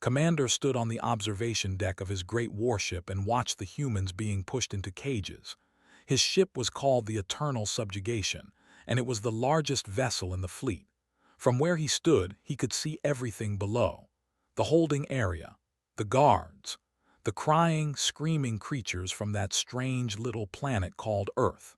Commander stood on the observation deck of his great warship and watched the humans being pushed into cages. His ship was called the Eternal Subjugation, and it was the largest vessel in the fleet. From where he stood, he could see everything below. The holding area, the guards, the crying, screaming creatures from that strange little planet called Earth.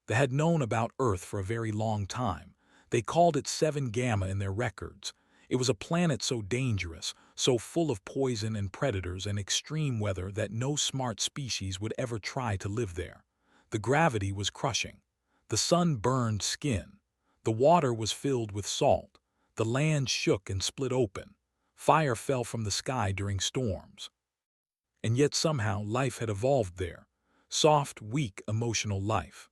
They had known about Earth for a very long time. They called it 7 Gamma in their records. It was a planet so dangerous, so full of poison and predators and extreme weather that no smart species would ever try to live there. The gravity was crushing. The sun burned skin. The water was filled with salt. The land shook and split open. Fire fell from the sky during storms. And yet somehow life had evolved there. Soft, weak, emotional life.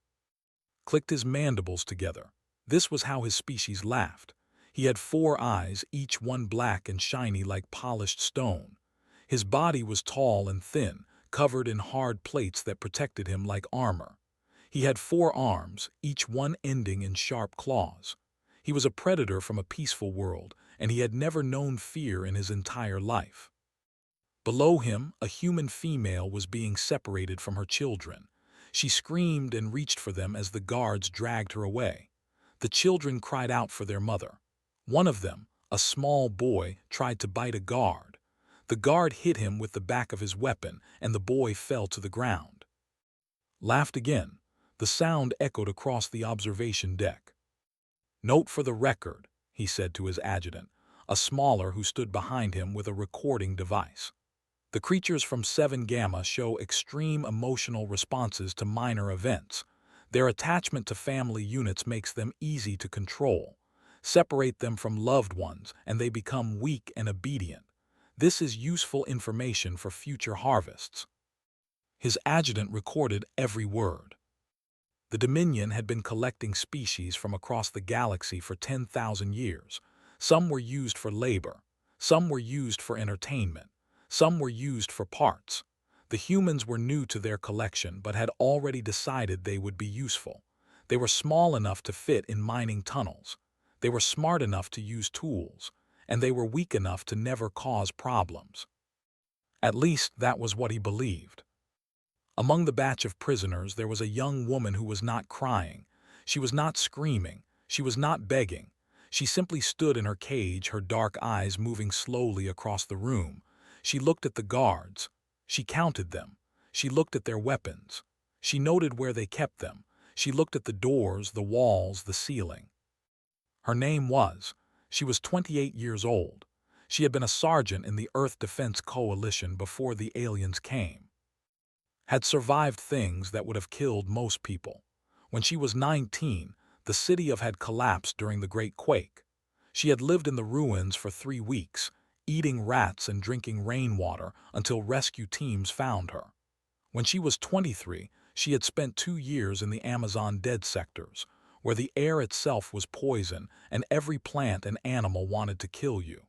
Clicked his mandibles together. This was how his species laughed. He had 4 eyes, each one black and shiny like polished stone. His body was tall and thin, covered in hard plates that protected him like armor. He had 4 arms, each one ending in sharp claws. He was a predator from a peaceful world, and he had never known fear in his entire life. Below him, a human female was being separated from her children. She screamed and reached for them as the guards dragged her away. The children cried out for their mother. One of them, a small boy, tried to bite a guard. The guard hit him with the back of his weapon, and the boy fell to the ground. Laughed again. The sound echoed across the observation deck. "Note for the record," he said to his adjutant, a smaller who stood behind him with a recording device. "The creatures from 7 Gamma show extreme emotional responses to minor events. Their attachment to family units makes them easy to control. Separate them from loved ones, and they become weak and obedient. This is useful information for future harvests." His adjutant recorded every word. The Dominion had been collecting species from across the galaxy for 10,000 years. Some were used for labor. Some were used for entertainment. Some were used for parts. The humans were new to their collection but had already decided they would be useful. They were small enough to fit in mining tunnels. They were smart enough to use tools, and they were weak enough to never cause problems. At least that was what he believed. Among the batch of prisoners there was a young woman who was not crying. She was not screaming. She was not begging. She simply stood in her cage, her dark eyes moving slowly across the room. She looked at the guards. She counted them. She looked at their weapons. She noted where they kept them. She looked at the doors, the walls, the ceiling. Her name was. She was 28 years old. She had been a sergeant in the Earth Defense Coalition before the aliens came. Had survived things that would have killed most people. When she was 19, the city had collapsed during the Great Quake. She had lived in the ruins for 3 weeks, eating rats and drinking rainwater until rescue teams found her. When she was 23, she had spent 2 years in the Amazon dead sectors, where the air itself was poison and every plant and animal wanted to kill you.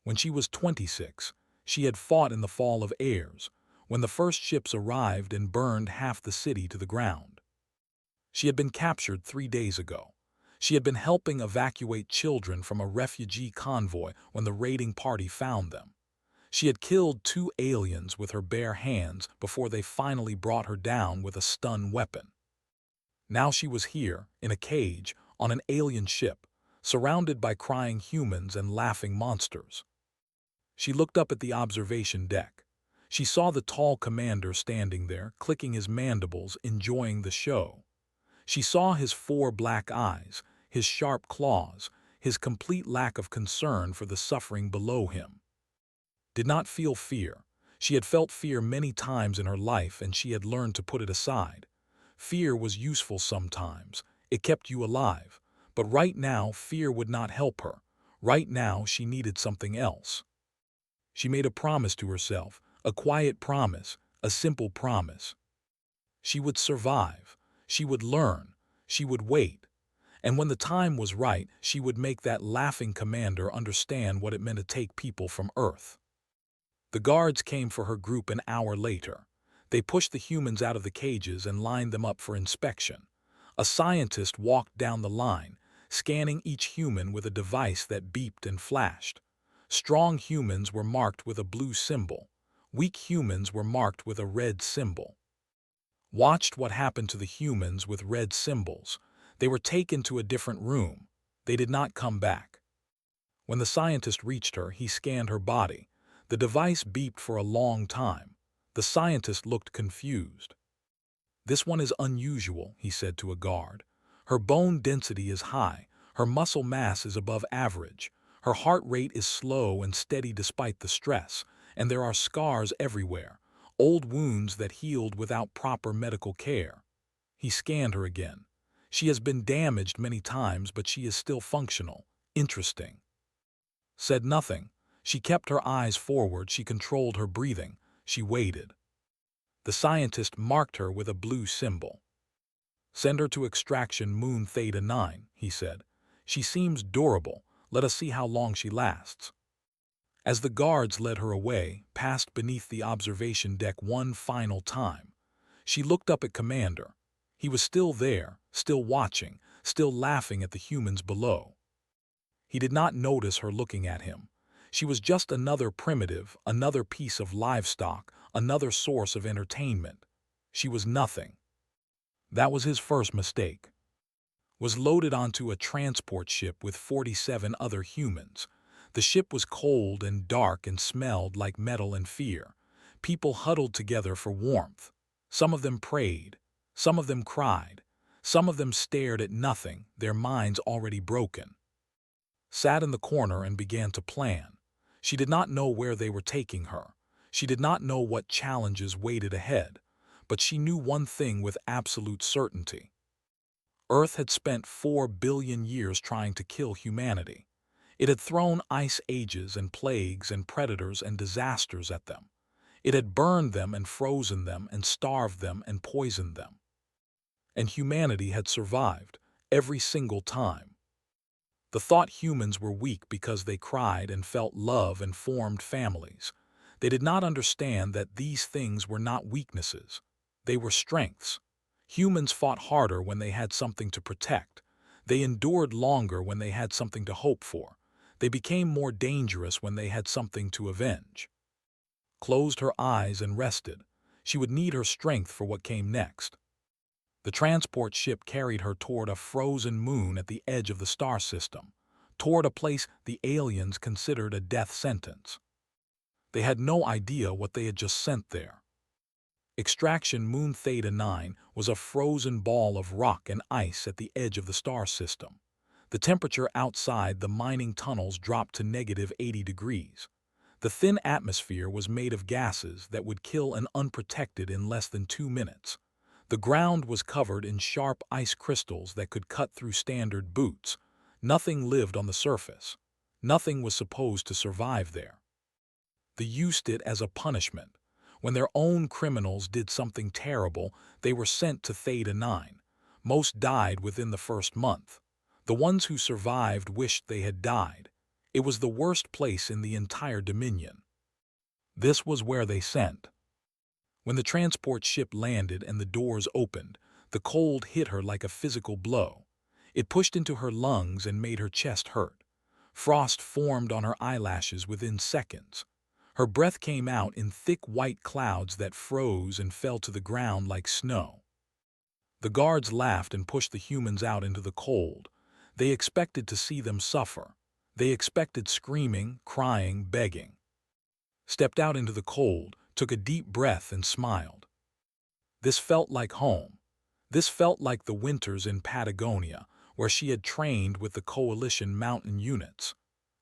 When she was 26, she had fought in the Fall of Airs, when the first ships arrived and burned half the city to the ground. She had been captured 3 days ago. She had been helping evacuate children from a refugee convoy when the raiding party found them. She had killed 2 aliens with her bare hands before they finally brought her down with a stun weapon. Now she was here, in a cage, on an alien ship, surrounded by crying humans and laughing monsters. She looked up at the observation deck. She saw the tall commander standing there, clicking his mandibles, enjoying the show. She saw his 4 black eyes, his sharp claws, his complete lack of concern for the suffering below him. Did not feel fear. She had felt fear many times in her life and she had learned to put it aside. Fear was useful sometimes. It kept you alive. But right now, fear would not help her. Right now, she needed something else. She made a promise to herself, a quiet promise, a simple promise. She would survive. She would learn. She would wait. And when the time was right, she would make that laughing commander understand what it meant to take people from Earth. The guards came for her group an hour later. They pushed the humans out of the cages and lined them up for inspection. A scientist walked down the line, scanning each human with a device that beeped and flashed. Strong humans were marked with a blue symbol. Weak humans were marked with a red symbol. Watched what happened to the humans with red symbols. They were taken to a different room. They did not come back. When the scientist reached her, he scanned her body. The device beeped for a long time. The scientist looked confused. "This one is unusual," he said to a guard. "Her bone density is high. Her muscle mass is above average. Her heart rate is slow and steady despite the stress, and there are scars everywhere, old wounds that healed without proper medical care." He scanned her again. "She has been damaged many times, but she is still functional. Interesting." Said nothing. She kept her eyes forward. She controlled her breathing. She waited. The scientist marked her with a blue symbol. "Send her to extraction Moon Theta 9, he said. "She seems durable. Let us see how long she lasts." As the guards led her away, passed beneath the observation deck one final time, she looked up at Commander. He was still there, still watching, still laughing at the humans below. He did not notice her looking at him. She was just another primitive, another piece of livestock, another source of entertainment. She was nothing. That was his first mistake. Was loaded onto a transport ship with 47 other humans. The ship was cold and dark and smelled like metal and fear. People huddled together for warmth. Some of them prayed. Some of them cried. Some of them stared at nothing, their minds already broken. Sat in the corner and began to plan. She did not know where they were taking her. She did not know what challenges waited ahead, but she knew one thing with absolute certainty. Earth had spent 4 billion years trying to kill humanity. It had thrown ice ages and plagues and predators and disasters at them. It had burned them and frozen them and starved them and poisoned them. And humanity had survived, every single time. The thought humans were weak because they cried and felt love and formed families. They did not understand that these things were not weaknesses. They were strengths. Humans fought harder when they had something to protect. They endured longer when they had something to hope for. They became more dangerous when they had something to avenge. Closed her eyes and rested. She would need her strength for what came next. The transport ship carried her toward a frozen moon at the edge of the star system, toward a place the aliens considered a death sentence. They had no idea what they had just sent there. Extraction Moon Theta 9 was a frozen ball of rock and ice at the edge of the star system. The temperature outside the mining tunnels dropped to -80 degrees. The thin atmosphere was made of gases that would kill an unprotected in less than 2 minutes. The ground was covered in sharp ice crystals that could cut through standard boots. Nothing lived on the surface. Nothing was supposed to survive there. They used it as a punishment. When their own criminals did something terrible, they were sent to Theta 9. Most died within the first month. The ones who survived wished they had died. It was the worst place in the entire Dominion. This was where they sent. When the transport ship landed and the doors opened, the cold hit her like a physical blow. It pushed into her lungs and made her chest hurt. Frost formed on her eyelashes within seconds. Her breath came out in thick white clouds that froze and fell to the ground like snow. The guards laughed and pushed the humans out into the cold. They expected to see them suffer. They expected screaming, crying, begging. Stepped out into the cold, took a deep breath and smiled. This felt like home. This felt like the winters in Patagonia, where she had trained with the Coalition mountain units.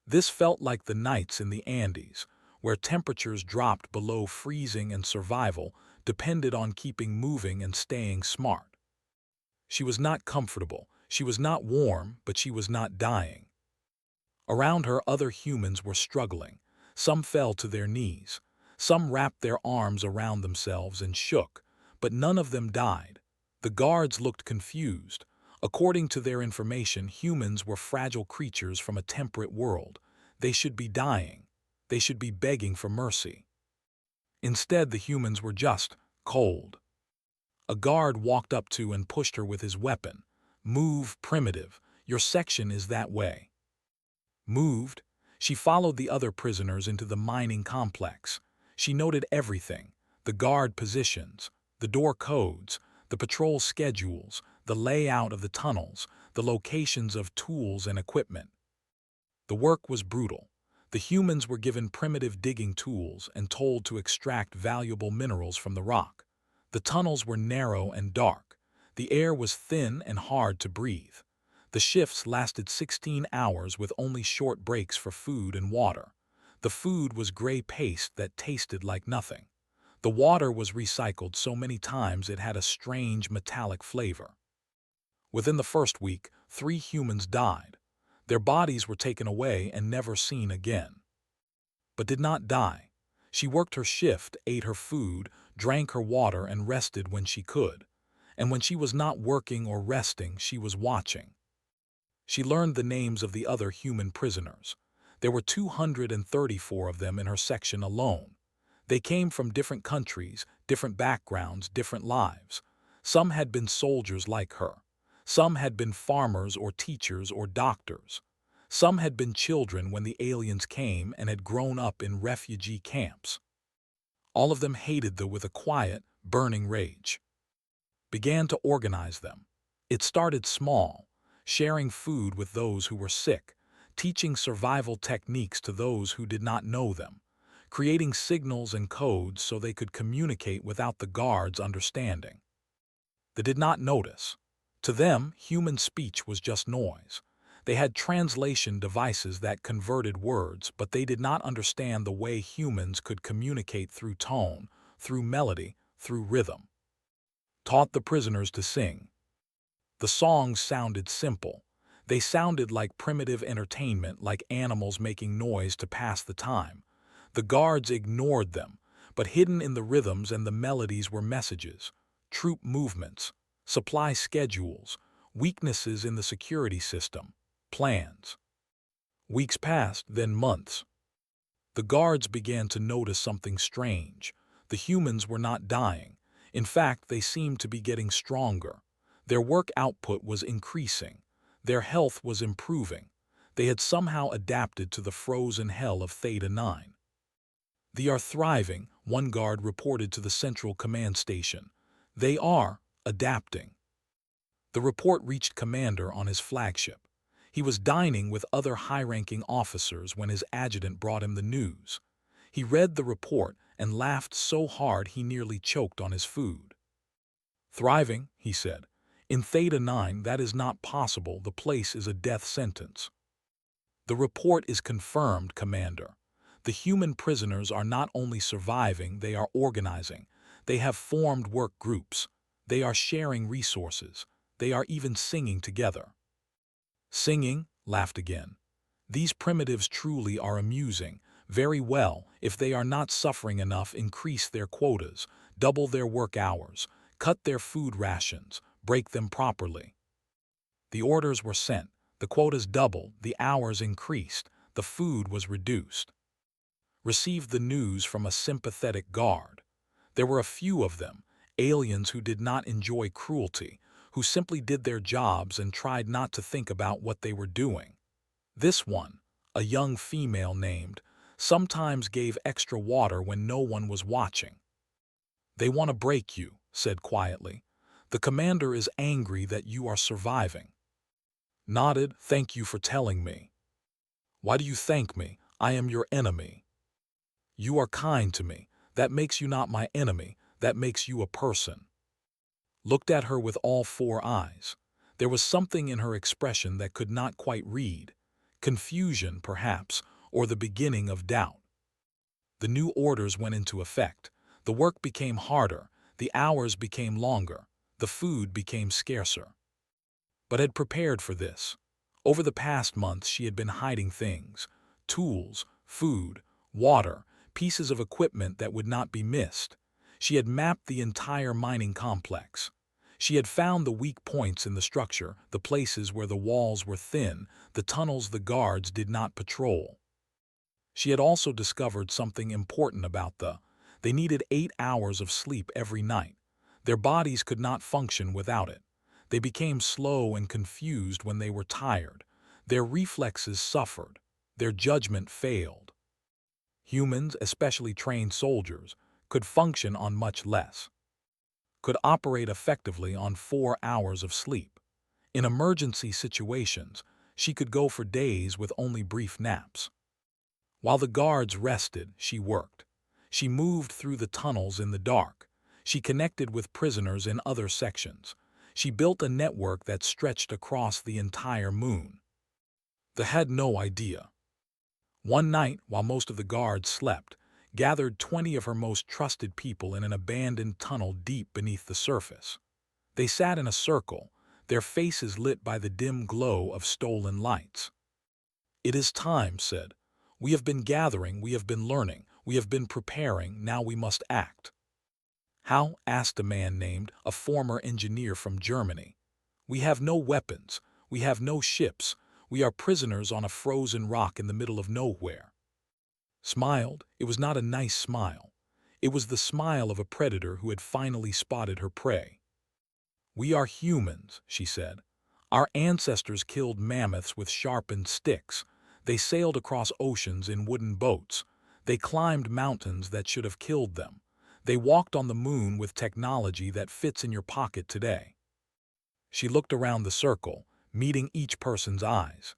This felt like the nights in the Andes, where temperatures dropped below freezing and survival depended on keeping moving and staying smart. She was not comfortable, she was not warm, but she was not dying. Around her, other humans were struggling. Some fell to their knees. Some wrapped their arms around themselves and shook, but none of them died. The guards looked confused. According to their information, humans were fragile creatures from a temperate world. They should be dying. They should be begging for mercy. Instead, the humans were just cold. A guard walked up to and pushed her with his weapon. "Move, primitive. Your section is that way." Moved. She followed the other prisoners into the mining complex. She noted everything: the guard positions, the door codes, the patrol schedules, the layout of the tunnels, the locations of tools and equipment. The work was brutal. The humans were given primitive digging tools and told to extract valuable minerals from the rock. The tunnels were narrow and dark. The air was thin and hard to breathe. The shifts lasted 16 hours with only short breaks for food and water. The food was gray paste that tasted like nothing. The water was recycled so many times it had a strange metallic flavor. Within the first week, 3 humans died. Their bodies were taken away and never seen again. But did not die. She worked her shift, ate her food, drank her water, and rested when she could. And when she was not working or resting, she was watching. She learned the names of the other human prisoners. There were 234 of them in her section alone. They came from different countries, different backgrounds, different lives. Some had been soldiers like her. Some had been farmers or teachers or doctors. Some had been children when the aliens came and had grown up in refugee camps. All of them hated them with a quiet, burning rage. Began to organize them. It started small, sharing food with those who were sick, teaching survival techniques to those who did not know them, creating signals and codes so they could communicate without the guards understanding. They did not notice. To them, human speech was just noise. They had translation devices that converted words, but they did not understand the way humans could communicate through tone, through melody, through rhythm. Taught the prisoners to sing. The songs sounded simple. They sounded like primitive entertainment, like animals making noise to pass the time. The guards ignored them, but hidden in the rhythms and the melodies were messages, troop movements, supply schedules, weaknesses in the security system, plans. Weeks passed, then months. The guards began to notice something strange. The humans were not dying. In fact, they seemed to be getting stronger. Their work output was increasing. Their health was improving. They had somehow adapted to the frozen hell of Theta 9. "They are thriving," one guard reported to the Central Command Station. "They are adapting." The report reached Commander on his flagship. He was dining with other high-ranking officers when his adjutant brought him the news. He read the report and laughed so hard he nearly choked on his food. "Thriving," he said. "In Theta 9, that is not possible. The place is a death sentence." "The report is confirmed, Commander. The human prisoners are not only surviving, they are organizing. They have formed work groups. They are sharing resources. They are even singing together." "Singing?" laughed again. "These primitives truly are amusing. Very well, if they are not suffering enough, increase their quotas, double their work hours, cut their food rations, break them properly." The orders were sent. The quotas doubled, the hours increased, the food was reduced. Received the news from a sympathetic guard. There were a few of them, aliens who did not enjoy cruelty, who simply did their jobs and tried not to think about what they were doing. This one, a young female named, sometimes gave extra water when no one was watching. "They want to break you," said quietly. "The commander is angry that you are surviving." Nodded. "Thank you for telling me." "Why do you thank me? I am your enemy." "You are kind to me. That makes you not my enemy. That makes you a person." Looked at her with all 4 eyes. There was something in her expression that could not quite read. Confusion, perhaps, or the beginning of doubt. The new orders went into effect. The work became harder. The hours became longer. The food became scarcer. But had prepared for this. Over the past months she had been hiding things: tools, food, water, pieces of equipment that would not be missed. She had mapped the entire mining complex. She had found the weak points in the structure, the places where the walls were thin, the tunnels the guards did not patrol. She had also discovered something important about they needed 8 hours of sleep every night. Their bodies could not function without it. They became slow and confused when they were tired. Their reflexes suffered. Their judgment failed. Humans, especially trained soldiers, could function on much less, could operate effectively on 4 hours of sleep. In emergency situations, she could go for days with only brief naps. While the guards rested, she worked. She moved through the tunnels in the dark. She connected with prisoners in other sections. She built a network that stretched across the entire moon. They had no idea. One night, while most of the guards slept, gathered 20 of her most trusted people in an abandoned tunnel deep beneath the surface. They sat in a circle, their faces lit by the dim glow of stolen lights. "It is time," said. "We have been gathering, we have been learning, we have been preparing, now we must act." "How?" asked a man named, a former engineer from Germany. "We have no weapons, we have no ships, we are prisoners on a frozen rock in the middle of nowhere." Smiled. It was not a nice smile. It was the smile of a predator who had finally spotted her prey. "We are humans," she said. "Our ancestors killed mammoths with sharpened sticks. They sailed across oceans in wooden boats. They climbed mountains that should have killed them. They walked on the moon with technology that fits in your pocket today." She looked around the circle, meeting each person's eyes.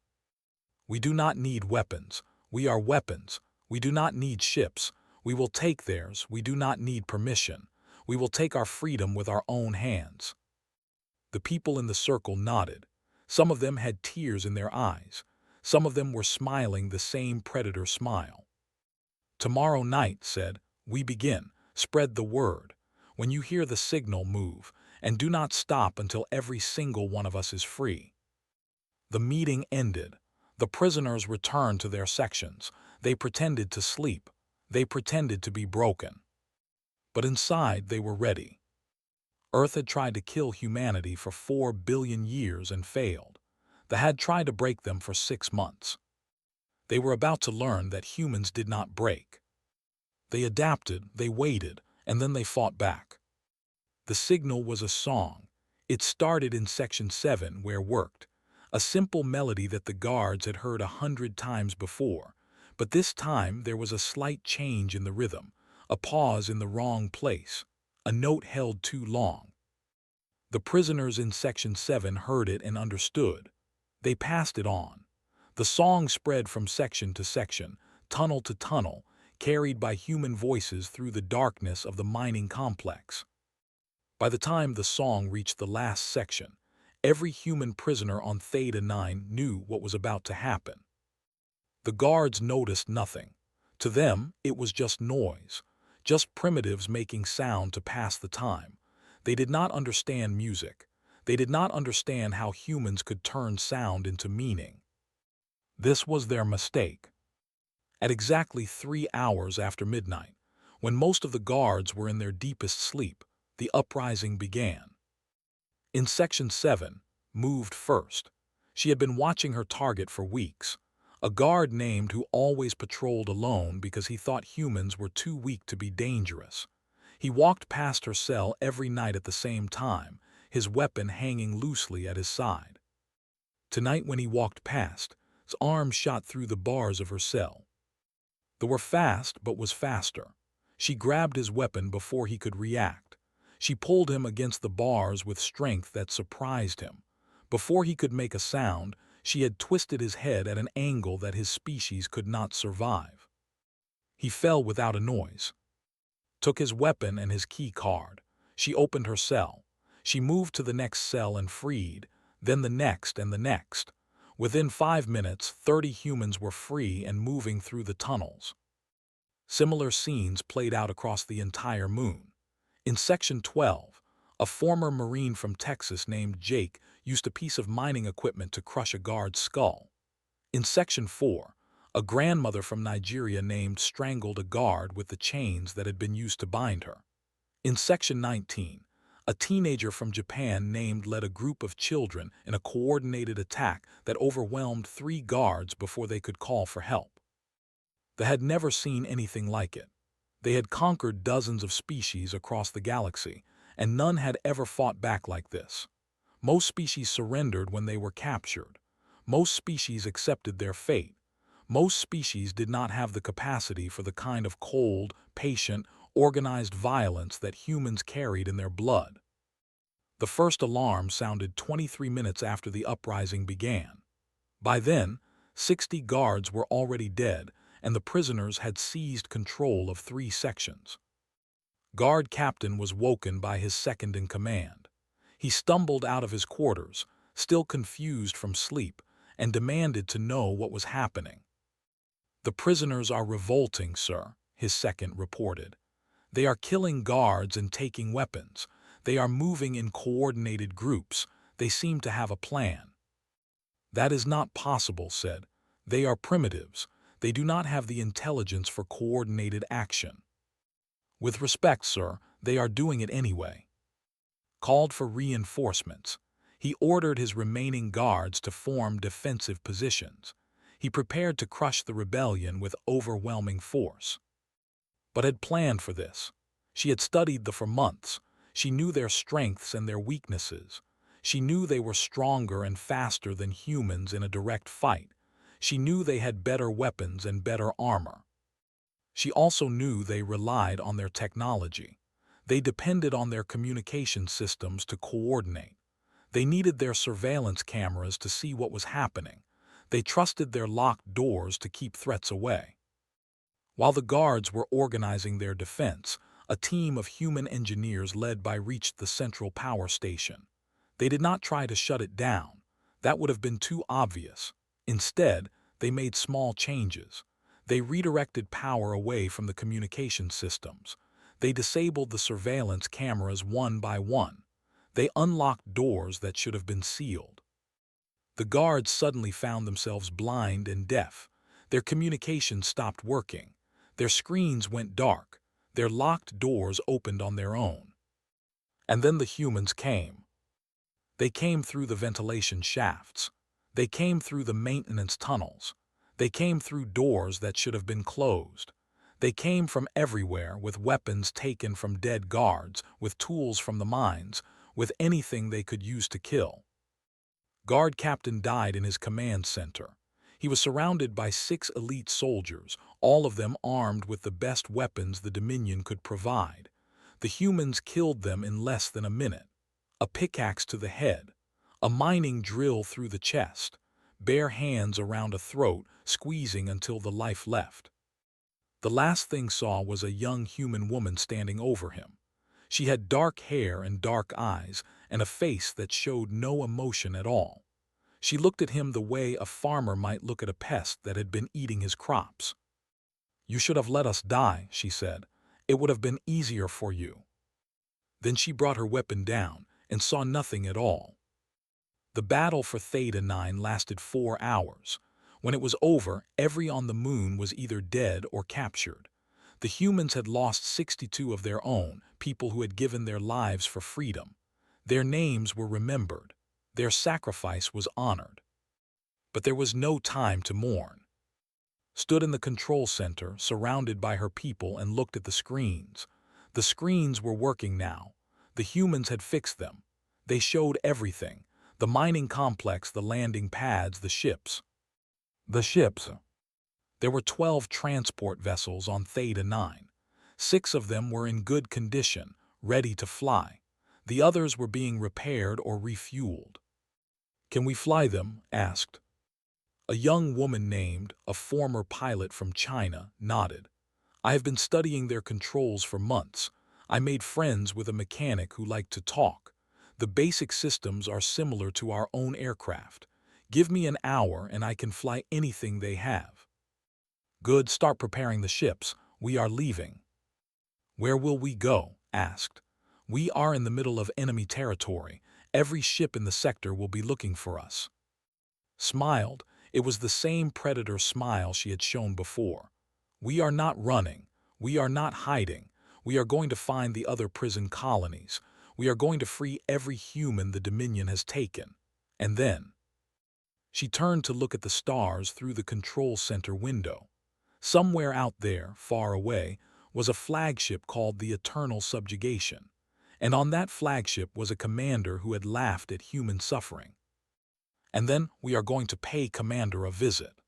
"We do not need weapons. We are weapons. We do not need ships. We will take theirs. We do not need permission. We will take our freedom with our own hands." The people in the circle nodded. Some of them had tears in their eyes. Some of them were smiling the same predator smile. "Tomorrow night," said, "we begin. Spread the word. When you hear the signal, move, and do not stop until every single one of us is free." The meeting ended. The prisoners returned to their sections. They pretended to sleep. They pretended to be broken. But inside they were ready. Earth had tried to kill humanity for 4 billion years and failed. They had tried to break them for 6 months. They were about to learn that humans did not break. They adapted, they waited, and then they fought back. The signal was a song. It started in Section 7, where worked. A simple melody that the guards had heard 100 times before. But this time there was a slight change in the rhythm, a pause in the wrong place, a note held too long. The prisoners in Section 7 heard it and understood. They passed it on. The song spread from section to section, tunnel to tunnel, carried by human voices through the darkness of the mining complex. By the time the song reached the last section, every human prisoner on Theta 9 knew what was about to happen. The guards noticed nothing. To them, it was just noise, just primitives making sound to pass the time. They did not understand music. They did not understand how humans could turn sound into meaning. This was their mistake. At exactly 3 hours after midnight, when most of the guards were in their deepest sleep, the uprising began. In Section 7, moved first. She had been watching her target for weeks, a guard named who always patrolled alone because he thought humans were too weak to be dangerous. He walked past her cell every night at the same time, his weapon hanging loosely at his side. Tonight when he walked past, his arm shot through the bars of her cell. They were fast, but was faster. She grabbed his weapon before he could react. She pulled him against the bars with strength that surprised him. Before he could make a sound, she had twisted his head at an angle that his species could not survive. He fell without a noise. Took his weapon and his key card. She opened her cell. She moved to the next cell and freed, then the next and the next. Within 5 minutes, 30 humans were free and moving through the tunnels. Similar scenes played out across the entire moon. In Section 12, a former Marine from Texas named Jake used a piece of mining equipment to crush a guard's skull. In Section 4, a grandmother from Nigeria named strangled a guard with the chains that had been used to bind her. In Section 19, a teenager from Japan named led a group of children in a coordinated attack that overwhelmed 3 guards before they could call for help. They had never seen anything like it. They had conquered dozens of species across the galaxy, and none had ever fought back like this. Most species surrendered when they were captured. Most species accepted their fate. Most species did not have the capacity for the kind of cold, patient, organized violence that humans carried in their blood. The first alarm sounded 23 minutes after the uprising began. By then, 60 guards were already dead, and the prisoners had seized control of 3 sections. Guard captain was woken by his second-in-command. He stumbled out of his quarters, still confused from sleep, and demanded to know what was happening. "The prisoners are revolting, sir," his second reported. "They are killing guards and taking weapons. They are moving in coordinated groups. They seem to have a plan." "That is not possible," said. "They are primitives. They do not have the intelligence for coordinated action." "With respect, sir, they are doing it anyway." Called for reinforcements. He ordered his remaining guards to form defensive positions. He prepared to crush the rebellion with overwhelming force. But had planned for this. She had studied them for months. She knew their strengths and their weaknesses. She knew they were stronger and faster than humans in a direct fight. She knew they had better weapons and better armor. She also knew they relied on their technology. They depended on their communication systems to coordinate. They needed their surveillance cameras to see what was happening. They trusted their locked doors to keep threats away. While the guards were organizing their defense, a team of human engineers led by reached the central power station. They did not try to shut it down. That would have been too obvious. Instead, they made small changes. They redirected power away from the communication systems. They disabled the surveillance cameras one by one. They unlocked doors that should have been sealed. The guards suddenly found themselves blind and deaf. Their communications stopped working. Their screens went dark. Their locked doors opened on their own. And then the humans came. They came through the ventilation shafts. They came through the maintenance tunnels. They came through doors that should have been closed. They came from everywhere with weapons taken from dead guards, with tools from the mines, with anything they could use to kill. Guard captain died in his command center. He was surrounded by 6 elite soldiers, all of them armed with the best weapons the Dominion could provide. The humans killed them in less than a minute. A pickaxe to the head, a mining drill through the chest, bare hands around a throat, squeezing until the life left. The last thing saw was a young human woman standing over him. She had dark hair and dark eyes, and a face that showed no emotion at all. She looked at him the way a farmer might look at a pest that had been eating his crops. "You should have let us die," she said. "It would have been easier for you." Then she brought her weapon down and saw nothing at all. The battle for Theta 9 lasted 4 hours. When it was over, every on the moon was either dead or captured. The humans had lost 62 of their own, people who had given their lives for freedom. Their names were remembered. Their sacrifice was honored. But there was no time to mourn. Stood in the control center, surrounded by her people, and looked at the screens. The screens were working now. The humans had fixed them. They showed everything. The mining complex, the landing pads, the ships. The ships. There were 12 transport vessels on Theta 9. 6 of them were in good condition, ready to fly. The others were being repaired or refueled. "Can we fly them?" asked. A young woman named, a former pilot from China, nodded. "I have been studying their controls for months. I made friends with a mechanic who liked to talk. The basic systems are similar to our own aircraft. Give me an hour and I can fly anything they have." "Good, start preparing the ships. We are leaving." "Where will we go?" asked. "We are in the middle of enemy territory. Every ship in the sector will be looking for us." Smiled. It was the same predator smile she had shown before. "We are not running. We are not hiding. We are going to find the other prison colonies. We are going to free every human the Dominion has taken. And then—" She turned to look at the stars through the control center window. Somewhere out there, far away, was a flagship called the Eternal Subjugation. And on that flagship was a commander who had laughed at human suffering. "And then we are going to pay Commander a visit."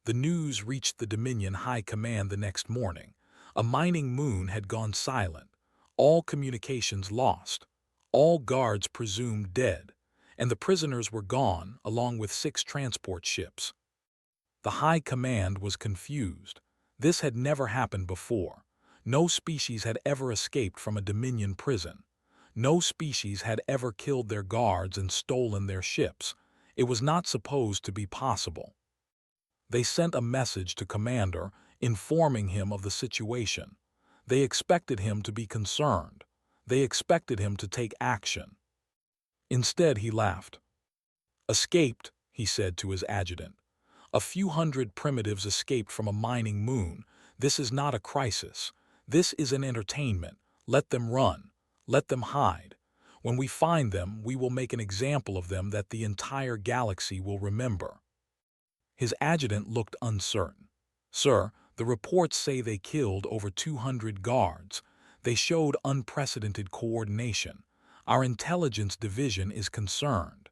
The news reached the Dominion High Command the next morning. A mining moon had gone silent, all communications lost, all guards presumed dead, and the prisoners were gone, along with 6 transport ships. The High Command was confused. This had never happened before. No species had ever escaped from a Dominion prison. No species had ever killed their guards and stolen their ships. It was not supposed to be possible. They sent a message to Commander, informing him of the situation. They expected him to be concerned. They expected him to take action. Instead, he laughed. "Escaped," he said to his adjutant. "A few hundred primitives escaped from a mining moon. This is not a crisis. This is an entertainment. Let them run. Let them hide. When we find them, we will make an example of them that the entire galaxy will remember." His adjutant looked uncertain. "Sir, the reports say they killed over 200 guards. They showed unprecedented coordination. Our intelligence division is concerned."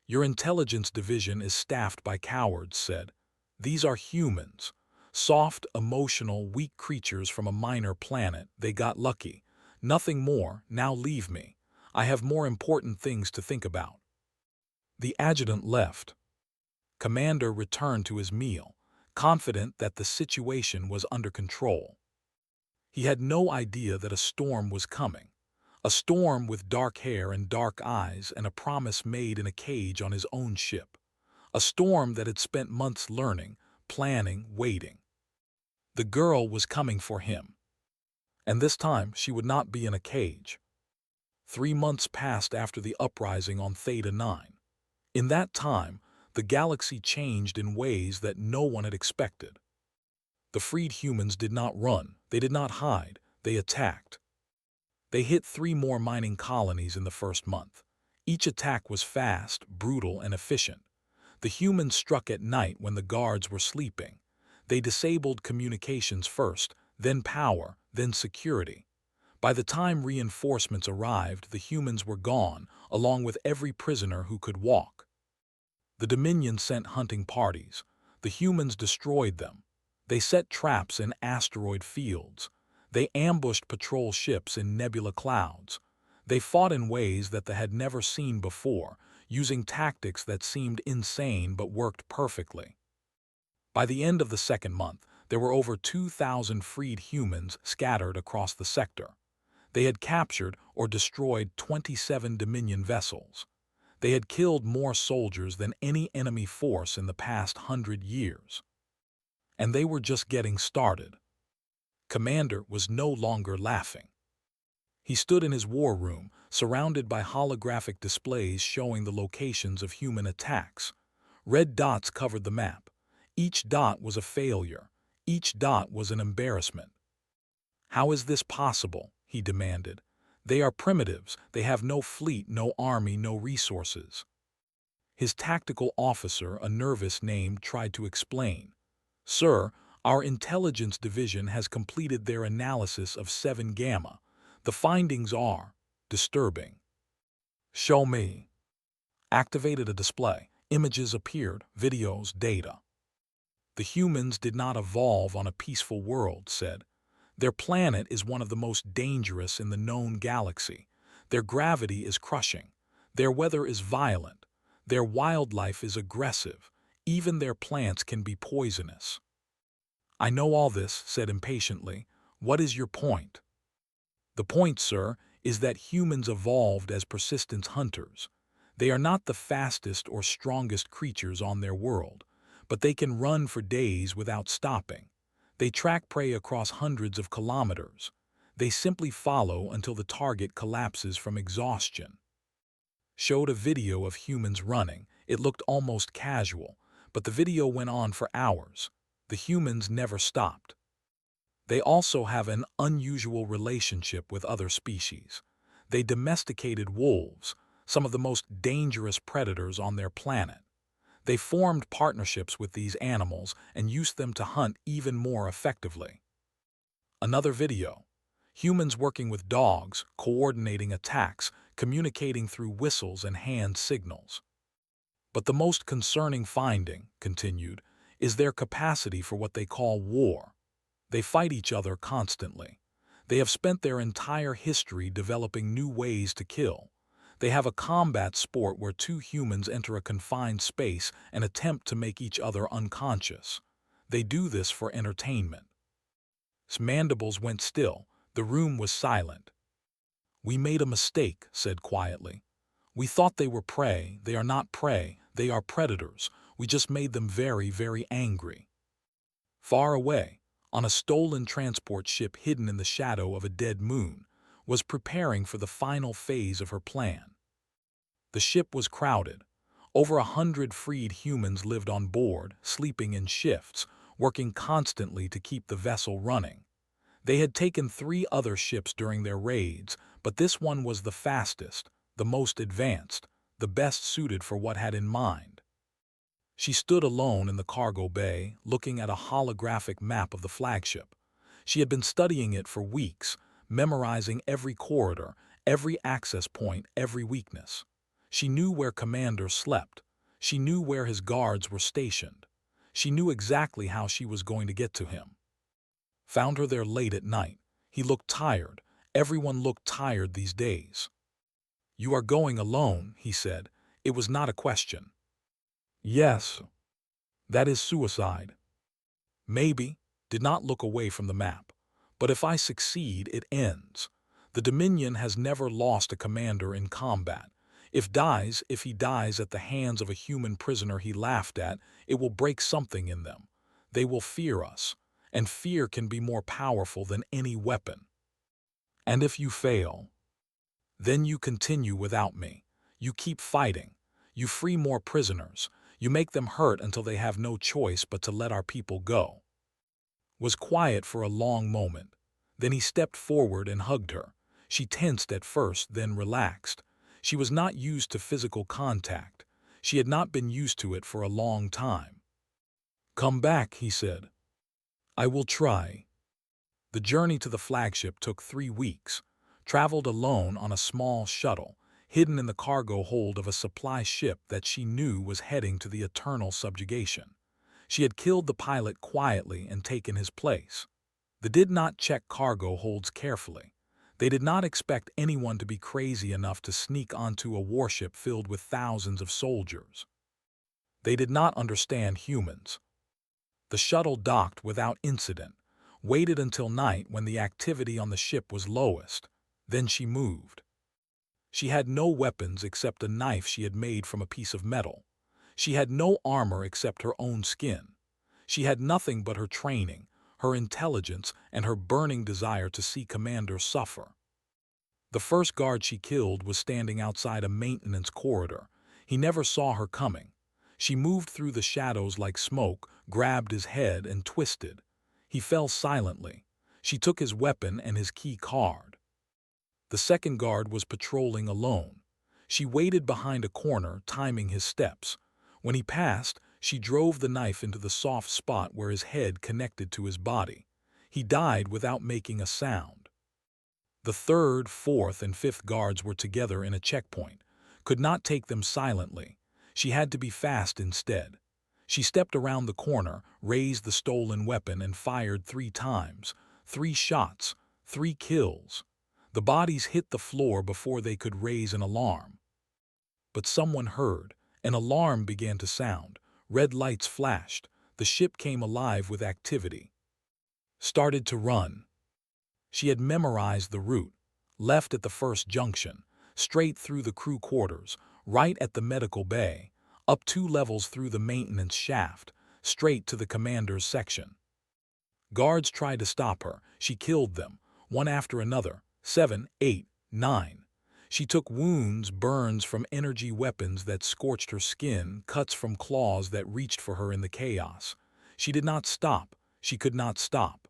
"Your intelligence division is staffed by cowards," said. "These are humans. Soft, emotional, weak creatures from a minor planet. They got lucky. Nothing more. Now leave me. I have more important things to think about." The adjutant left. Commander returned to his meal, confident that the situation was under control. He had no idea that a storm was coming. A storm with dark hair and dark eyes and a promise made in a cage on his own ship. A storm that had spent months learning, planning, waiting. The girl was coming for him. And this time she would not be in a cage. 3 months passed after the uprising on Theta 9. In that time, the galaxy changed in ways that no one had expected. The freed humans did not run, they did not hide, they attacked. They hit 3 more mining colonies in the first month. Each attack was fast, brutal, and efficient. The humans struck at night when the guards were sleeping. They disabled communications first, then power, then security. By the time reinforcements arrived, the humans were gone, along with every prisoner who could walk. The Dominion sent hunting parties. The humans destroyed them. They set traps in asteroid fields. They ambushed patrol ships in nebula clouds. They fought in ways that they had never seen before, using tactics that seemed insane but worked perfectly. By the end of the second month, there were over 2,000 freed humans scattered across the sector. They had captured or destroyed 27 Dominion vessels. They had killed more soldiers than any enemy force in the past 100 years. And they were just getting started. Commander was no longer laughing. He stood in his war room, surrounded by holographic displays showing the locations of human attacks. Red dots covered the map. Each dot was a failure. Each dot was an embarrassment. "How is this possible?" he demanded. "They are primitives. They have no fleet, no army, no resources." His tactical officer, a nervous name, tried to explain. "Sir, our intelligence division has completed their analysis of 7 Gamma. The findings are disturbing." "Show me." Activated a display. Images appeared, videos, data. "The humans did not evolve on a peaceful world," said. "Their planet is one of the most dangerous in the known galaxy. Their gravity is crushing. Their weather is violent. Their wildlife is aggressive. Even their plants can be poisonous." "I know all this," said impatiently. "What is your point?" "The point, sir, is that humans evolved as persistence hunters. They are not the fastest or strongest creatures on their world, but they can run for days without stopping. They track prey across hundreds of kilometers. They simply follow until the target collapses from exhaustion." Showed a video of humans running. It looked almost casual, but the video went on for hours. The humans never stopped. They also have an unusual relationship with other species. They domesticated wolves, some of the most dangerous predators on their planet. They formed partnerships with these animals and used them to hunt even more effectively. Another video. Humans working with dogs, coordinating attacks, communicating through whistles and hand signals. "But the most concerning finding," continued, is their capacity for what they call war. They fight each other constantly. They have spent their entire history developing new ways to kill. They have a combat sport where two humans enter a confined space and attempt to make each other unconscious. They do this for entertainment. His mandibles went still. The room was silent. "We made a mistake," said quietly. "We thought they were prey. They are not prey. They are predators. We just made them very, very angry." Far away, on a stolen transport ship hidden in the shadow of a dead moon, was preparing for the final phase of her plan. The ship was crowded. Over 100 freed humans lived on board, sleeping in shifts, working constantly to keep the vessel running. They had taken 3 other ships during their raids, but this one was the fastest, the most advanced, the best suited for what had in mind. She stood alone in the cargo bay, looking at a holographic map of the flagship. She had been studying it for weeks, memorizing every corridor, every access point, every weakness. She knew where Commander slept. She knew where his guards were stationed. She knew exactly how she was going to get to him. Found her there late at night. He looked tired. Everyone looked tired these days. "You are going alone," he said. It was not a question. "Yes. That is suicide." "Maybe." Did not look away from the map. "But if I succeed, it ends. The Dominion has never lost a commander in combat. If he dies at the hands of a human prisoner he laughed at, it will break something in them. They will fear us, and fear can be more powerful than any weapon. And if you fail, then you continue without me. You keep fighting. You free more prisoners. You make them hurt until they have no choice but to let our people go." Was quiet for a long moment. Then he stepped forward and hugged her. She tensed at first, then relaxed. She was not used to physical contact. She had not been used to it for a long time. "Come back," he said. "I will try." The journey to the flagship took 3 weeks. Traveled alone on a small shuttle, hidden in the cargo hold of a supply ship that she knew was heading to the eternal subjugation. She had killed the pilot quietly and taken his place. They did not check cargo holds carefully. They did not expect anyone to be crazy enough to sneak onto a warship filled with thousands of soldiers. They did not understand humans. The shuttle docked without incident, waited until night when the activity on the ship was lowest. Then she moved. She had no weapons except a knife she had made from a piece of metal. She had no armor except her own skin. She had nothing but her training, her intelligence, and her burning desire to see Commander suffer. The first guard she killed was standing outside a maintenance corridor. He never saw her coming. She moved through the shadows like smoke, grabbed his head, and twisted. He fell silently. She took his weapon and his key card. The second guard was patrolling alone. She waited behind a corner, timing his steps. When he passed, she drove the knife into the soft spot where his head connected to his body. He died without making a sound. The third, fourth, and fifth guards were together in a checkpoint. Could not take them silently. She had to be fast instead. She stepped around the corner, raised the stolen weapon, and fired 3 times. 3 shots, 3 kills. The bodies hit the floor before they could raise an alarm. But someone heard. An alarm began to sound. Red lights flashed. The ship came alive with activity. Started to run. She had memorized the route. Left at the first junction. Straight through the crew quarters. Right at the medical bay. Up 2 levels through the maintenance shaft. Straight to the commander's section. Guards tried to stop her. She killed them, one after another. 7, 8, 9. She took wounds, burns from energy weapons that scorched her skin, cuts from claws that reached for her in the chaos. She did not stop. She could not stop.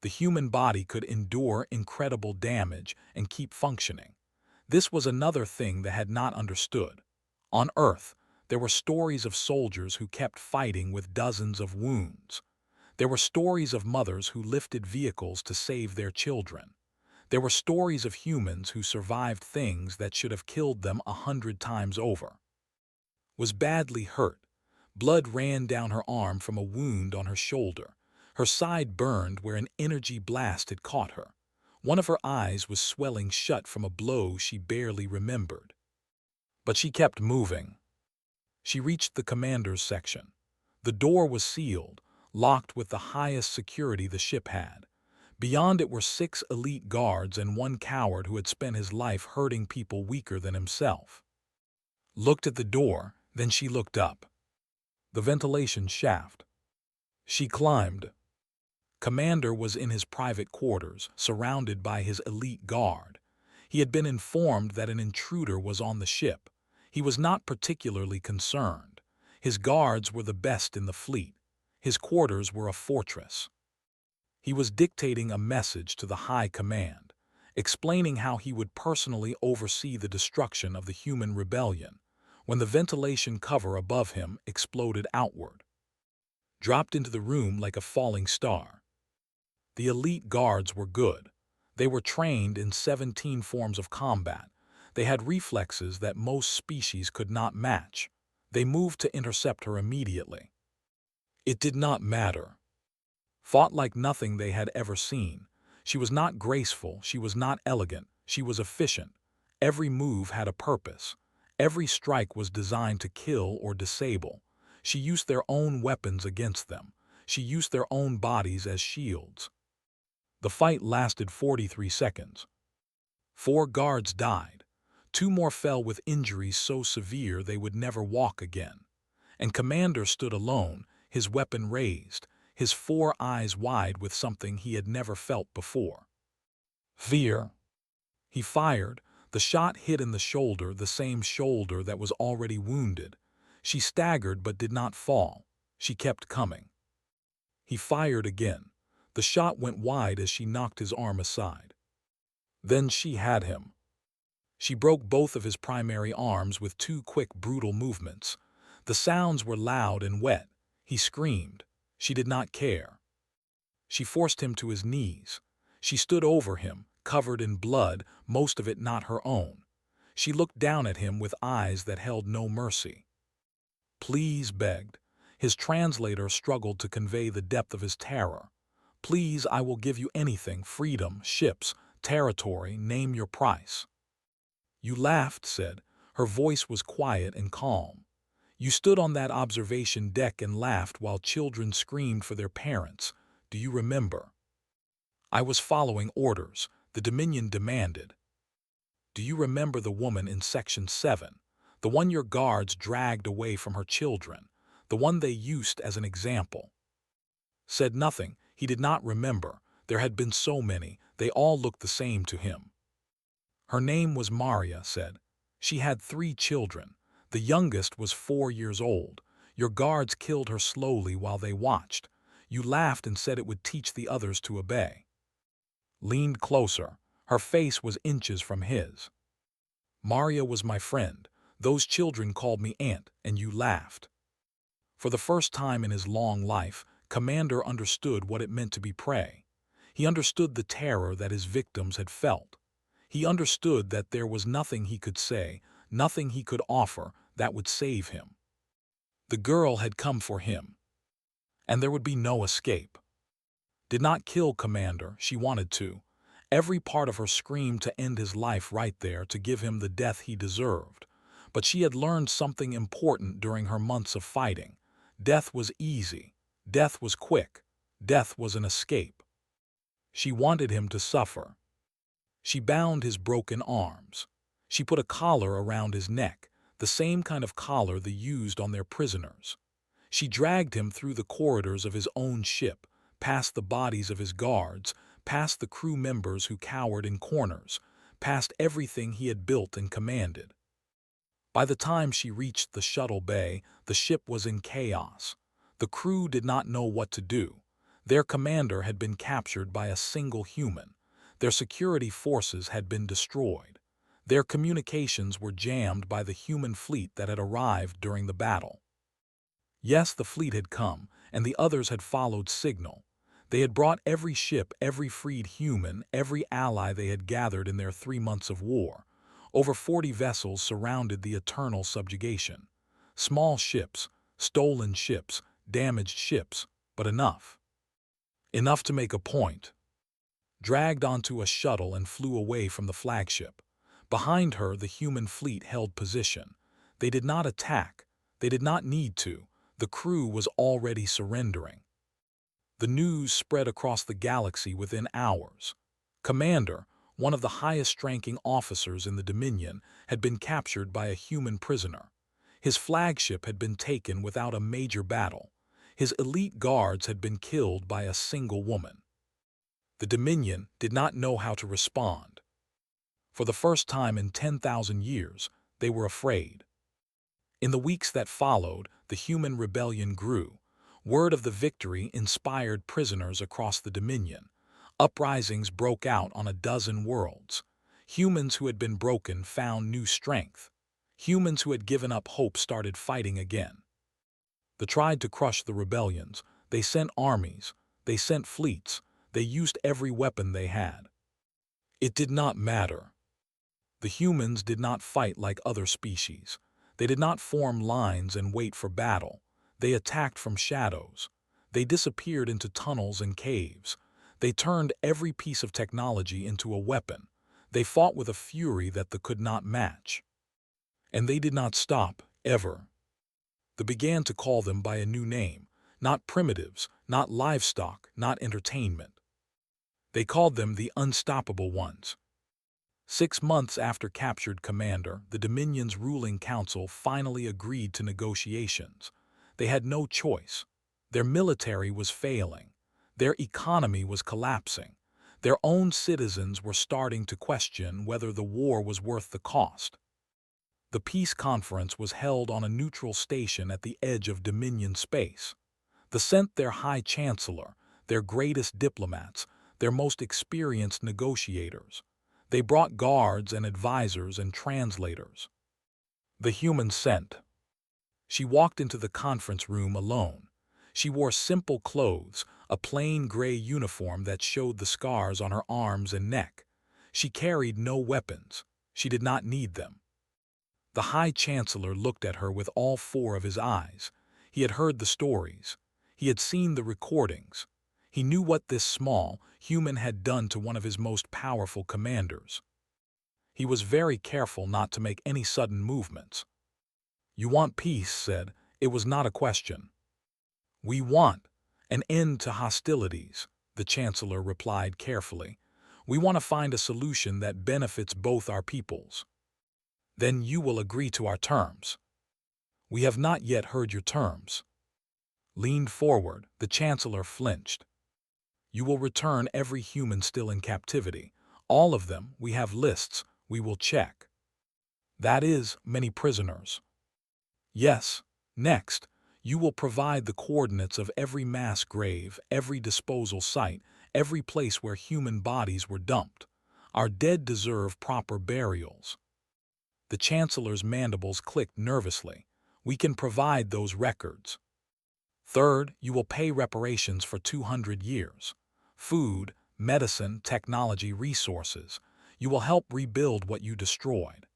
The human body could endure incredible damage and keep functioning. This was another thing they had not understood. On Earth, there were stories of soldiers who kept fighting with dozens of wounds. There were stories of mothers who lifted vehicles to save their children. There were stories of humans who survived things that should have killed them 100 times over. Was badly hurt, Blood ran down her arm from a wound on her shoulder. Her side burned where an energy blast had caught her. One of her eyes was swelling shut from a blow she barely remembered. But she kept moving. She reached the commander's section. The door was sealed, locked with the highest security the ship had. Beyond it were 6 elite guards and one coward who had spent his life hurting people weaker than himself. Looked at the door, then she looked up. The ventilation shaft. She climbed. Commander was in his private quarters, surrounded by his elite guard. He had been informed that an intruder was on the ship. He was not particularly concerned. His guards were the best in the fleet. His quarters were a fortress. He was dictating a message to the high command, explaining how he would personally oversee the destruction of the human rebellion, when the ventilation cover above him exploded outward, dropped into the room like a falling star. The elite guards were good. They were trained in 17 forms of combat. They had reflexes that most species could not match. They moved to intercept her immediately. It did not matter. Fought like nothing they had ever seen. She was not graceful, she was not elegant, she was efficient. Every move had a purpose. Every strike was designed to kill or disable. She used their own weapons against them. She used their own bodies as shields. The fight lasted 43 seconds. 4 guards died. 2 more fell with injuries so severe they would never walk again. And Commander stood alone, his weapon raised, his 4 eyes wide with something he had never felt before. Fear. He fired. The shot hit in the shoulder, the same shoulder that was already wounded. She staggered but did not fall. She kept coming. He fired again. The shot went wide as she knocked his arm aside. Then she had him. She broke both of his primary arms with 2 quick, brutal movements. The sounds were loud and wet. He screamed. She did not care. She forced him to his knees. She stood over him, covered in blood, most of it not her own. She looked down at him with eyes that held no mercy. Please, begged. His translator struggled to convey the depth of his terror. Please, I will give you anything, freedom, ships, territory, name your price. You laughed, said. Her voice was quiet and calm. You stood on that observation deck and laughed while children screamed for their parents. Do you remember? I was following orders. The Dominion demanded. Do you remember the woman in Section 7? The one your guards dragged away from her children? The one they used as an example? Said nothing. He did not remember. There had been so many. They all looked the same to him. Her name was Maria, said. She had 3 children. The youngest was 4 years old. Your guards killed her slowly while they watched. You laughed and said it would teach the others to obey. Leaned closer. Her face was inches from his. Maria was my friend. Those children called me aunt, and you laughed. For the first time in his long life, Commander understood what it meant to be prey. He understood the terror that his victims had felt. He understood that there was nothing he could say, nothing he could offer that would save him. The girl had come for him, and there would be no escape. Did not kill Commander, she wanted to. Every part of her screamed to end his life right there, to give him the death he deserved. But she had learned something important during her months of fighting. Death was easy. Death was quick. Death was an escape. She wanted him to suffer. She bound his broken arms. She put a collar around his neck, the same kind of collar they used on their prisoners. She dragged him through the corridors of his own ship, past the bodies of his guards, past the crew members who cowered in corners, past everything he had built and commanded. By the time she reached the shuttle bay, the ship was in chaos. The crew did not know what to do. Their commander had been captured by a single human. Their security forces had been destroyed. Their communications were jammed by the human fleet that had arrived during the battle. Yes, the fleet had come, and the others had followed signal. They had brought every ship, every freed human, every ally they had gathered in their 3 months of war. Over 40 vessels surrounded the eternal subjugation. Small ships, stolen ships, damaged ships, but enough. Enough to make a point. Dragged onto a shuttle and flew away from the flagship. Behind her, the human fleet held position. They did not attack. They did not need to. The crew was already surrendering. The news spread across the galaxy within hours. Commander, one of the highest-ranking officers in the Dominion, had been captured by a human prisoner. His flagship had been taken without a major battle. His elite guards had been killed by a single woman. The Dominion did not know how to respond. For the first time in 10,000 years, they were afraid. In the weeks that followed, the human rebellion grew. Word of the victory inspired prisoners across the Dominion. Uprisings broke out on a dozen worlds. Humans who had been broken found new strength. Humans who had given up hope started fighting again. They tried to crush the rebellions. They sent armies. They sent fleets. They used every weapon they had. It did not matter. The humans did not fight like other species. They did not form lines and wait for battle. They attacked from shadows. They disappeared into tunnels and caves. They turned every piece of technology into a weapon. They fought with a fury that they could not match. And they did not stop, ever. They began to call them by a new name, not primitives, not livestock, not entertainment. They called them the Unstoppable Ones. 6 months after captured Commander, the Dominion's ruling council finally agreed to negotiations. They had no choice. Their military was failing. Their economy was collapsing. Their own citizens were starting to question whether the war was worth the cost. The peace conference was held on a neutral station at the edge of Dominion space. They sent their High Chancellor, their greatest diplomats, their most experienced negotiators. They brought guards and advisors and translators. The human sent. She walked into the conference room alone. She wore simple clothes, a plain gray uniform that showed the scars on her arms and neck. She carried no weapons. She did not need them. The High Chancellor looked at her with all 4 of his eyes. He had heard the stories. He had seen the recordings. He knew what this small human had done to one of his most powerful commanders. He was very careful not to make any sudden movements. "You want peace," said. It was not a question. "We want an end to hostilities," the Chancellor replied carefully. "We want to find a solution that benefits both our peoples." "Then you will agree to our terms." "We have not yet heard your terms." Leaned forward, the Chancellor flinched. "You will return every human still in captivity. All of them. We have lists. We will check." "That is, many prisoners." "Yes. Next, you will provide the coordinates of every mass grave, every disposal site, every place where human bodies were dumped. Our dead deserve proper burials." The Chancellor's mandibles clicked nervously. "We can provide those records." "Third, you will pay reparations for 200 years. Food, medicine, technology, resources. You will help rebuild what you destroyed.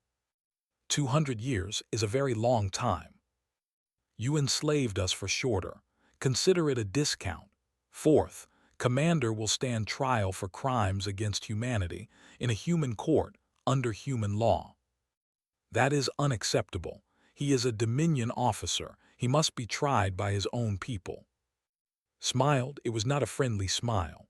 200 years is a very long time. You enslaved us for shorter. Consider it a discount. Fourth, Commander will stand trial for crimes against humanity in a human court under human law. That is unacceptable. He is a Dominion officer. He must be tried by his own people." Smiled. It was not a friendly smile.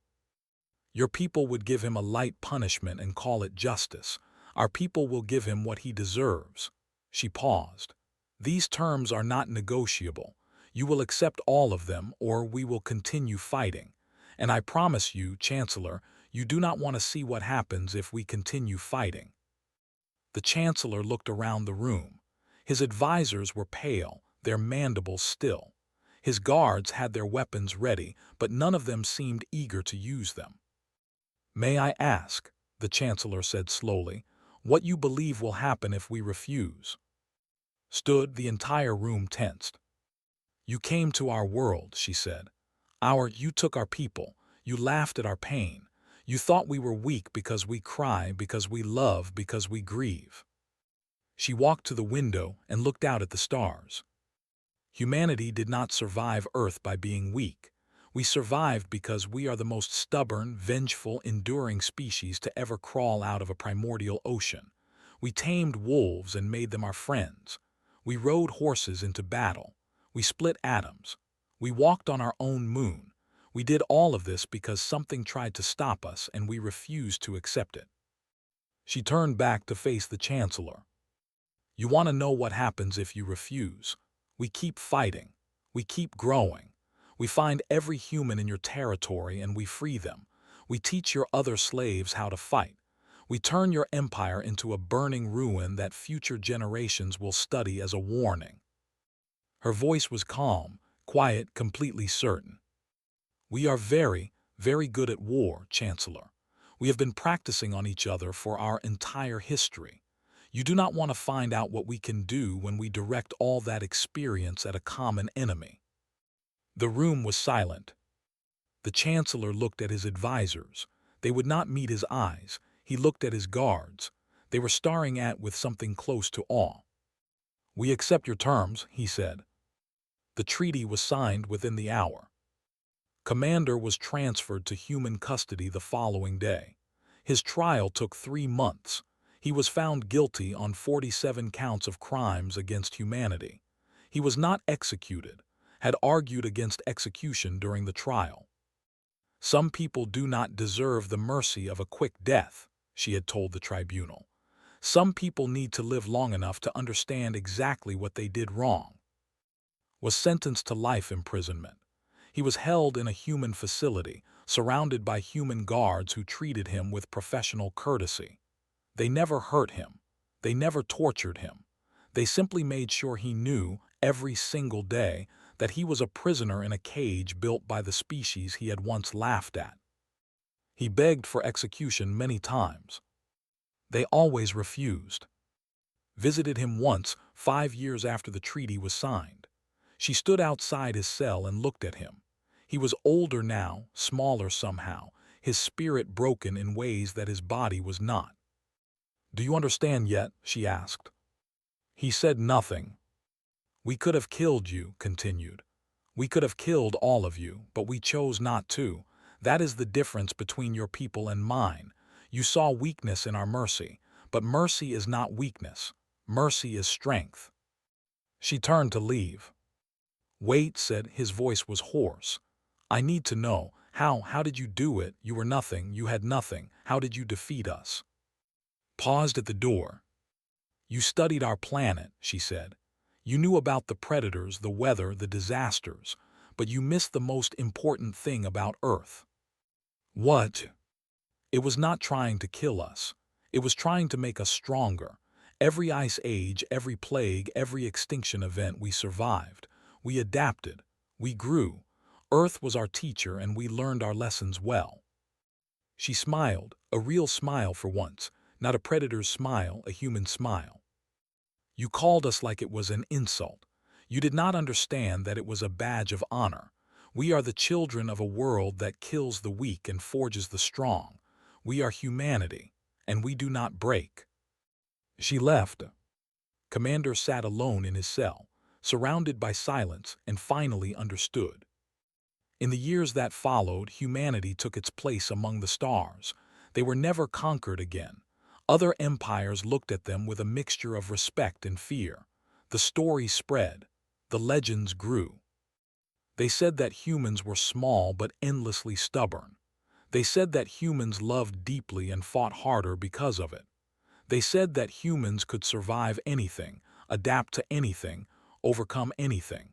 "Your people would give him a light punishment and call it justice. Our people will give him what he deserves." She paused. "These terms are not negotiable. You will accept all of them, or we will continue fighting. And I promise you, Chancellor, you do not want to see what happens if we continue fighting." The Chancellor looked around the room. His advisors were pale, their mandibles still. His guards had their weapons ready, but none of them seemed eager to use them. "May I ask," the Chancellor said slowly, "what you believe will happen if we refuse?" The entire room tensed. "You came to our world," she said. You took our people. You laughed at our pain. You thought we were weak because we cry, because we love, because we grieve." She walked to the window and looked out at the stars. Humanity did not survive Earth by being weak. We survived because we are the most stubborn, vengeful, enduring species to ever crawl out of a primordial ocean. We tamed wolves and made them our friends. We rode horses into battle. We split atoms. We walked on our own moon. We did all of this because something tried to stop us and we refused to accept it. She turned back to face the Chancellor. You want to know what happens if you refuse? We keep fighting. We keep growing. We find every human in your territory and we free them. We teach your other slaves how to fight. We turn your empire into a burning ruin that future generations will study as a warning. Her voice was calm, quiet, completely certain. We are very, very good at war, Chancellor. We have been practicing on each other for our entire history. You do not want to find out what we can do when we direct all that experience at a common enemy. The room was silent. The Chancellor looked at his advisors. They would not meet his eyes. He looked at his guards. They were staring at with something close to awe. We accept your terms, he said. The treaty was signed within the hour. Commander was transferred to human custody the following day. His trial took 3 months. He was found guilty on 47 counts of crimes against humanity. He was not executed, had argued against execution during the trial. Some people do not deserve the mercy of a quick death, she had told the tribunal. Some people need to live long enough to understand exactly what they did wrong. Was sentenced to life imprisonment. He was held in a human facility, surrounded by human guards who treated him with professional courtesy. They never hurt him. They never tortured him. They simply made sure he knew, every single day, that he was a prisoner in a cage built by the species he had once laughed at. He begged for execution many times. They always refused. Visited him once, 5 years after the treaty was signed. She stood outside his cell and looked at him. He was older now, smaller somehow, his spirit broken in ways that his body was not. Do you understand yet? She asked. He said nothing. We could have killed you, continued. We could have killed all of you, but we chose not to. That is the difference between your people and mine. You saw weakness in our mercy, but mercy is not weakness. Mercy is strength. She turned to leave. Wait, said, his voice was hoarse. I need to know. How did you do it? You were nothing, you had nothing. How did you defeat us? Paused at the door. You studied our planet, she said. You knew about the predators, the weather, the disasters, but you missed the most important thing about Earth. What? It was not trying to kill us. It was trying to make us stronger. Every ice age, every plague, every extinction event we survived. We adapted. We grew. Earth was our teacher and we learned our lessons well. She smiled, a real smile for once, not a predator's smile, a human smile. You called us like it was an insult. You did not understand that it was a badge of honor. We are the children of a world that kills the weak and forges the strong. We are humanity, and we do not break. She left. Commander sat alone in his cell, surrounded by silence, and finally understood. In the years that followed, humanity took its place among the stars. They were never conquered again. Other empires looked at them with a mixture of respect and fear. The story spread. The legends grew. They said that humans were small but endlessly stubborn. They said that humans loved deeply and fought harder because of it. They said that humans could survive anything, adapt to anything, overcome anything.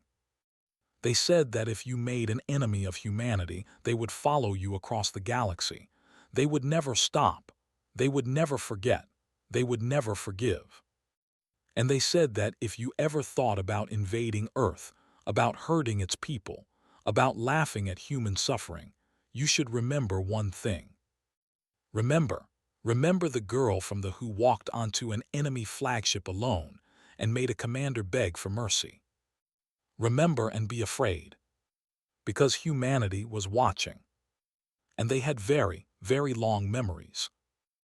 They said that if you made an enemy of humanity, they would follow you across the galaxy. They would never stop. They would never forget. They would never forgive. And they said that if you ever thought about invading Earth, about hurting its people, about laughing at human suffering, you should remember one thing. Remember the girl from the who walked onto an enemy flagship alone and made a commander beg for mercy. Remember and be afraid. Because humanity was watching. And they had very, very long memories.